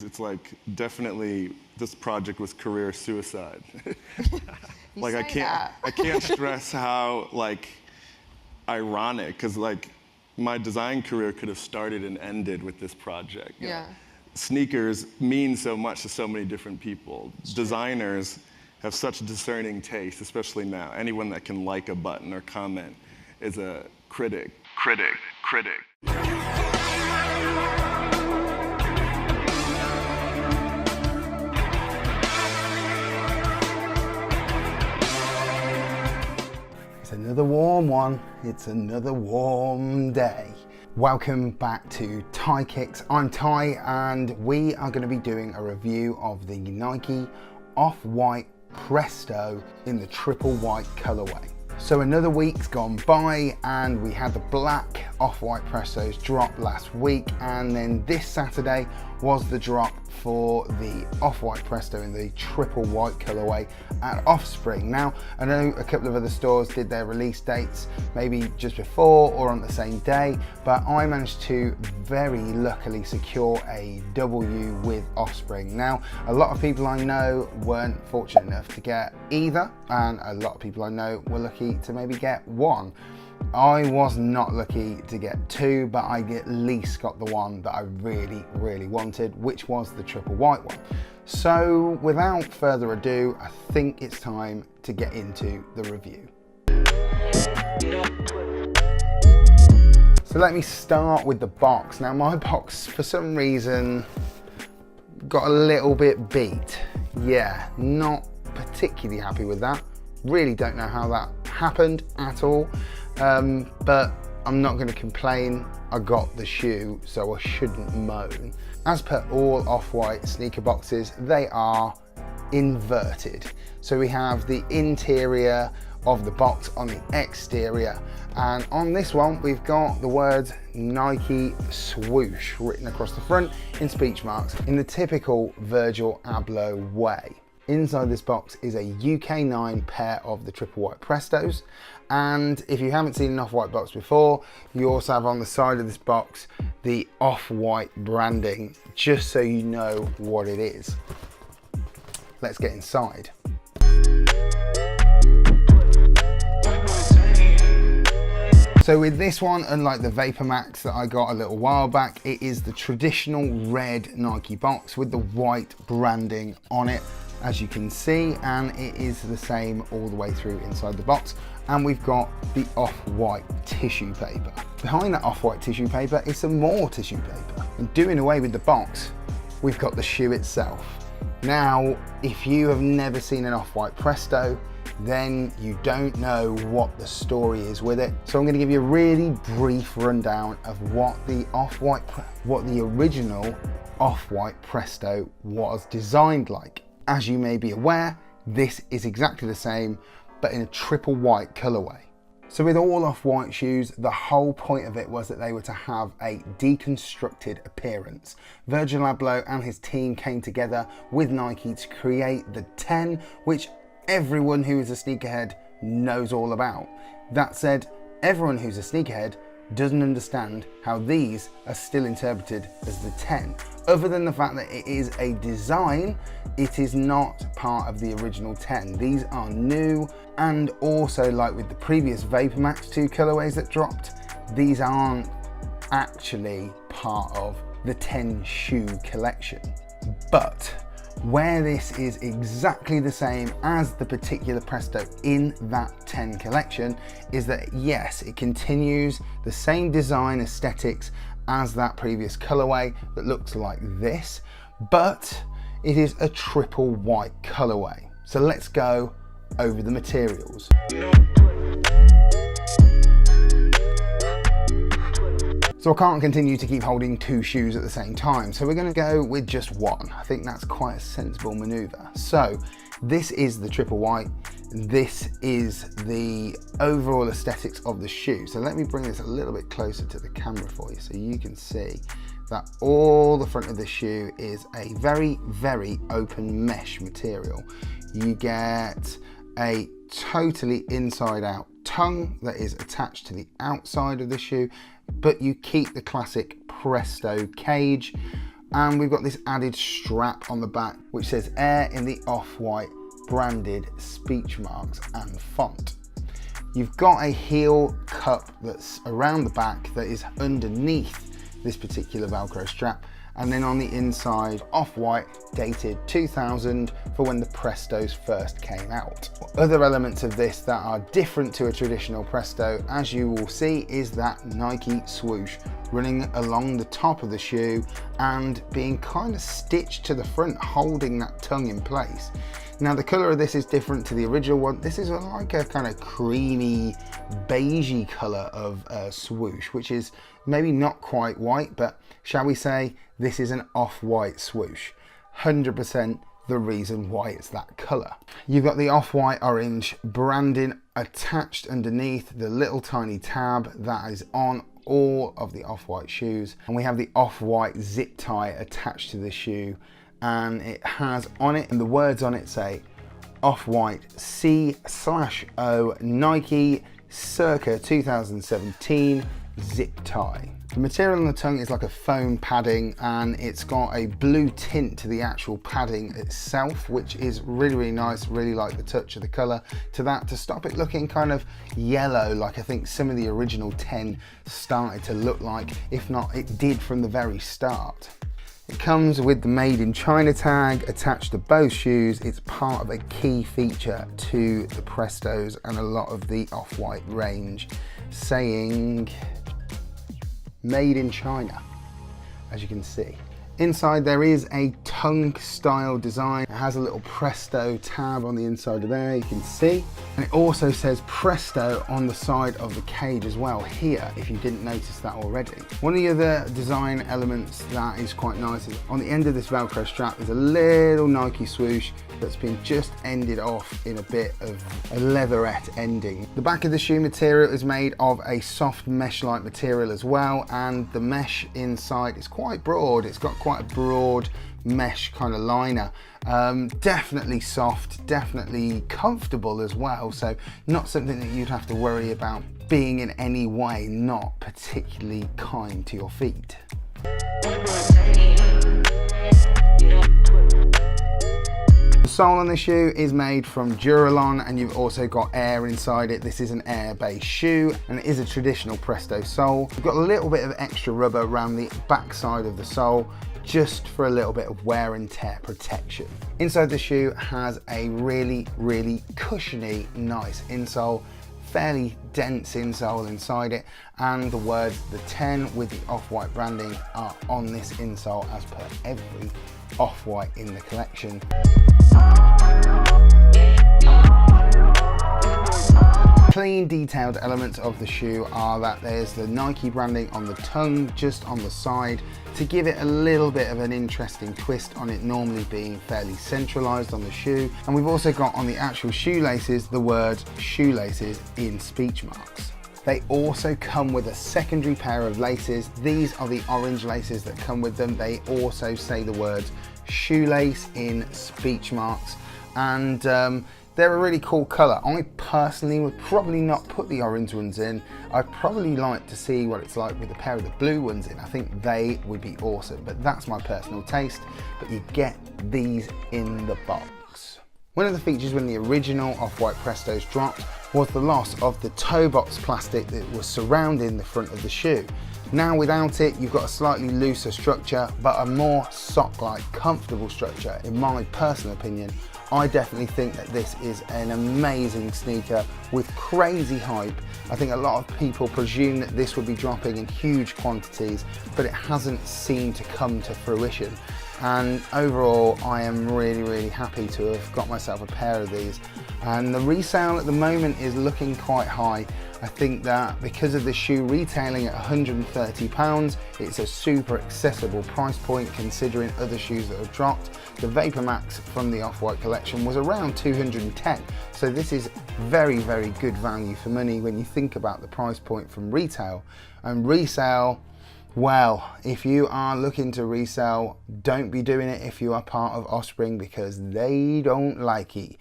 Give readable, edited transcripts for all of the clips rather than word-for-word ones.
It's like definitely this project was career suicide. Like I can't stress how like ironic, because like my design career could have started and ended with this project. Yeah. Sneakers mean so much to so many different people. Designers have such discerning taste, especially now. Anyone that can like a button or comment is a critic. It's another warm one. It's another warm day. Welcome back to Ty Kicks. I'm Ty and we are going to be doing a review of the Nike Off-White Presto in the triple white colorway. So another week's gone by and we had the black Off-White Prestos drop last week, and then this Saturday was the drop for the Off-White Presto in the triple white colorway at Offspring. Now, I know a couple of other stores did their release dates maybe just before or on the same day, but I managed to very luckily secure a W with Offspring. Now, a lot of people I know weren't fortunate enough to get either, and a lot of people I know were lucky to maybe get one. I was not lucky to get two, but I at least got the one that I really wanted, which was the triple white one. So without further ado, I think it's time to get into the review. So let me start with the box. Now my box, for some reason, got a little bit beat. Yeah, not particularly happy with that. Really don't know how that happened at all. But I'm not going to complain. I got the shoe, so I shouldn't moan. As per all Off-White sneaker boxes, they are inverted. So we have the interior of the box on the exterior, and on this one we've got the words Nike swoosh written across the front in speech marks in the typical Virgil Abloh way. Inside this box is a UK 9 pair of the triple white Prestos, and if you haven't seen an Off-White box before, you also have on the side of this box the Off-White branding, just so you know what it is. Let's get inside. So with this one, unlike the Vapor Max that I got a little while back, it is the traditional red Nike box with the white branding on it, as you can see, and it is the same all the way through inside the box. And we've got the Off-White tissue paper. Behind that Off-White tissue paper is some more tissue paper. And doing away with the box, we've got the shoe itself. Now, if you have never seen an Off-White Presto, then you don't know what the story is with it. So I'm going to give you a really brief rundown of what the original Off-White Presto was designed like. As you may be aware, this is exactly the same, but in a triple white colorway. So with all Off-White shoes, the whole point of it was that they were to have a deconstructed appearance. Virgil Abloh and his team came together with Nike to create the 10, which everyone who is a sneakerhead knows all about. That said, everyone who's a sneakerhead doesn't understand how these are still interpreted as the 10. Other than the fact that it is a design, it is not part of the original 10. These are new, and also like with the previous Vapor Max 2 colorways that dropped, these aren't actually part of the 10 shoe collection. But where this is exactly the same as the particular Presto in that 10 collection is that yes, it continues the same design aesthetics as that previous colorway that looks like this, but it is a triple white colorway. So let's go over the materials. So I can't continue to keep holding two shoes at the same time, so we're going to go with just one. I think that's quite a sensible maneuver. So this is the triple white. This is the overall aesthetics of the shoe. So let me bring this a little bit closer to the camera for you so you can see that all the front of the shoe is a very open mesh material. You get a totally inside out tongue that is attached to the outside of the shoe, but you keep the classic Presto cage And we've got this added strap on the back which says Air in the off-white branded speech marks and font. You've got a heel cup that's around the back that is underneath this particular Velcro strap, and then on the inside off-white dated 2000 for when the Prestos first came out. Other elements of this that are different to a traditional Presto, as you will see, is that Nike swoosh running along the top of the shoe and being kind of stitched to the front, holding that tongue in place. Now the colour of this is different to the original one. This is like a kind of creamy beigey colour of swoosh, which is maybe not quite white, but shall we say this is an off-white swoosh. 100% the reason why it's that colour. You've got the off-white orange branding attached underneath the little tiny tab that is on all of the off-white shoes, and we have the off-white zip tie attached to the shoe, and it has on it, and the words on it say off-white C/O Nike circa 2017 zip tie. The material on the tongue is like a foam padding, and it's got a blue tint to the actual padding itself, which is really, really nice. Really like the touch of the colour to that, to stop it looking kind of yellow like I think some of the original 10 started to look like, if not it did from the very start. It comes with the Made in China tag attached to both shoes. It's part of a key feature to the Prestos and a lot of the off-white range, saying Made in China, as you can see. Inside there is a tongue style design. It has a little Presto tab on the inside of there, you can see. And it also says Presto on the side of the cage as well here, if you didn't notice that already. One of the other design elements that is quite nice is on the end of this Velcro strap is a little Nike swoosh that's been just ended off in a bit of a leatherette ending. The back of the shoe material is made of a soft mesh-like material as well, and the mesh inside is quite broad. It's got quite a broad mesh kind of liner. Definitely soft, definitely comfortable as well, so not something that you'd have to worry about being in any way not particularly kind to your feet. The sole on the shoe is made from Duralon, and you've also got air inside it. This is an air-based shoe, and it is a traditional Presto sole. You've got a little bit of extra rubber around the back side of the sole, just for a little bit of wear and tear protection. Inside the shoe has a really, really cushiony, nice insole, fairly dense insole inside it, and the words the 10 with the off-white branding are on this insole as per every off-white in the collection. Clean, detailed elements of the shoe are that there's the Nike branding on the tongue, just on the side, to give it a little bit of an interesting twist on it normally being fairly centralized on the shoe. And we've also got on the actual shoelaces the word shoelaces in speech marks. They also come with a secondary pair of laces. These are the orange laces that come with them. They also say the words shoelace in speech marks, and they're a really cool colour. I personally would probably not put the orange ones in. I'd probably like to see what it's like with a pair of the blue ones in. I think they would be awesome, but that's my personal taste. But you get these in the box. One of the features when the original off-white Prestos dropped was the loss of the toe box plastic that was surrounding the front of the shoe. Now without it, you've got a slightly looser structure, but a more sock-like, comfortable structure, in my personal opinion. I definitely think that this is an amazing sneaker with crazy hype. I think a lot of people presume that this would be dropping in huge quantities, but it hasn't seemed to come to fruition. And overall, I am really, really happy to have got myself a pair of these. And the resale at the moment is looking quite high. I think that because of the shoe retailing at £130, it's a super accessible price point considering other shoes that have dropped. The Vapor Max from the Off-White collection was around 210. So this is very, very good value for money when you think about the price point from retail. And resale, well, if you are looking to resell, don't be doing it if you are part of Offspring, because they don't like it.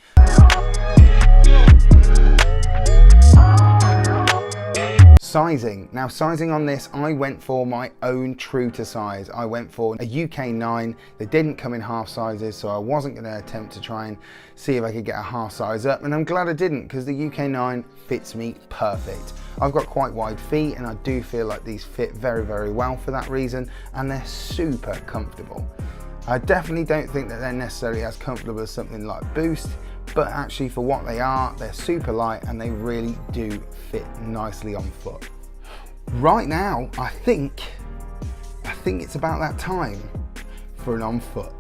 Sizing. Now sizing on this, I went for my own true to size. I went for a UK 9. They didn't come in half sizes, so I wasn't going to attempt to try and see if I could get a half size up, and I'm glad I didn't, because the UK 9 fits me perfect. I've got quite wide feet and I do feel like these fit very, very well for that reason, and they're super comfortable. I definitely don't think that they're necessarily as comfortable as something like Boost, but actually for what they are, they're super light and they really do fit nicely on foot. Right now, I think it's about that time for an on foot.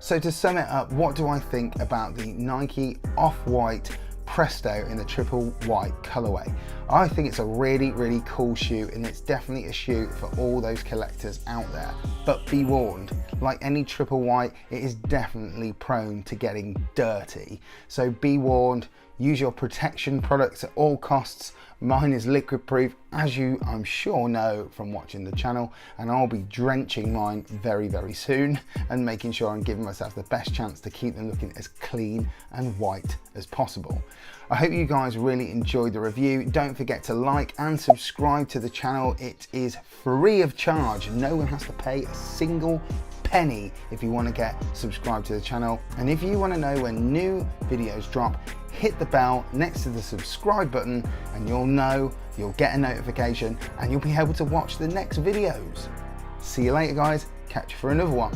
So to sum it up, what do I think about the Nike Off-White Presto in the triple white colorway? I think it's a really, really cool shoe, and it's definitely a shoe for all those collectors out there. But be warned, like any triple white, it is definitely prone to getting dirty. So be warned, use your protection products at all costs. Mine is liquid proof, as you I'm sure know from watching the channel, and I'll be drenching mine very, very soon and making sure I'm giving myself the best chance to keep them looking as clean and white as possible. I hope you guys really enjoyed the review. Don't forget to like and subscribe to the channel. It is free of charge. No one has to pay a single penny if you want to get subscribed to the channel. And if you want to know when new videos drop, hit the bell next to the subscribe button and you'll get a notification and you'll be able to watch the next videos. See you later guys, catch you for another one.